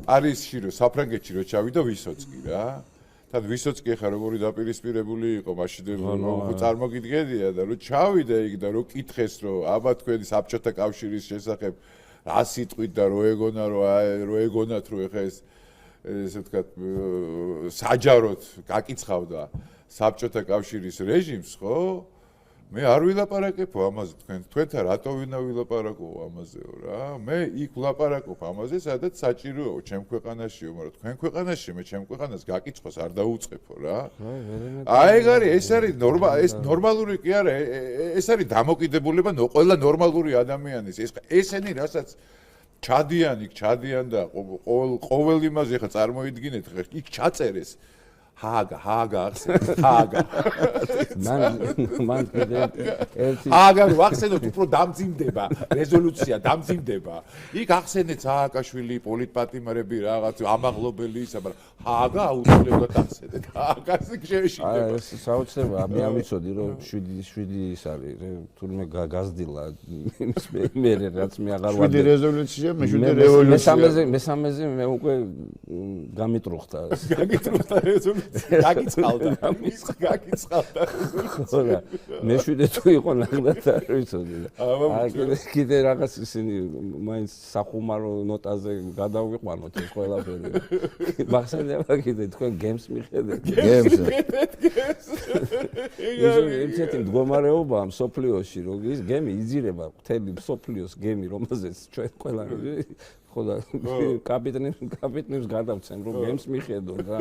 პარიზში რო საფრანგეთში რო ჩავიდა ვისოცკი რა. თან ვისოცკი ხა როგორი დაპირისპირებული იყო მაშინ ხო წარმოგიდგენია და რო ჩავიდა იქ და რო კითხეს რომ აბა თქვენი საბჭოთა კავშირის შესახებ რა სიტყვით და რო ეგონათ რომ ეხა ესე ვთქვათ საჯაროდ გაკიცხავდა საბჭოთა კავშირის რეჟიმს ხო მე არ ვილაპარაკებო ამაზე თქვენთან რატო ვინა ვილაპარაკო ამაზეო რა მე იქ ვლაპარაკობ ამაზე სადაც საჭიროა ჩემ ქვეყანაშიო მაგრამ თქვენ ქვეყანაში მე ჩემ ქვეყანას გაკიცხოს არ დაუწყებო რა აი ეგ არის ეს არის ნორმალური კი არა ეს არის დამოკიდებულება ყველა ნორმალური ადამიანის ესენი რასაც ჩადიან და ყოველ იმაზე ხა წარმოიდგინეთ ხა იქ ჩაწერეს ჰაგა ახსენეთ მან კიდე ერთი ჰაგა ახსენოთ უფრო დამძიმდება რეზოლუცია დამძიმდება იქ ახსენეთ სააკაშვილი პოლიტპატიმრები რაღაც ამაღლობელი ისა მაგრამ ჰაგა აუცილებლად ახსენეთ ჰაგას შეეშინდება აი ეს საოცრება მე ამიცოდი რომ 7 ის არის თურმე გაზდილა მე რაც მე აღარ ვარ 7 რეზოლუცია მე 7 რევოლუცია მესამეზე მე უკვე გამიტრუხდა რეზოლუცია გაგიწყალდა ხო მეშვიდე თუ იყო ნახდათ არ ვიცოდი აი კიდე რაღაც ისინი მაინც სახუმარო ნოტაზე გადავიყვანოთ ეს ყველაფერი მახსენდება კიდე თქვენ გემს მიხედეთ გემს ისეთი მდგომარეობაა მსოფლიოში რომ ის გემი იძირება მთელი მსოფლიოს გემი რომელზეც ჩვენ ყველანი ხო და კაპიტნებს გადავცენ რომ გემს მიხედონ რა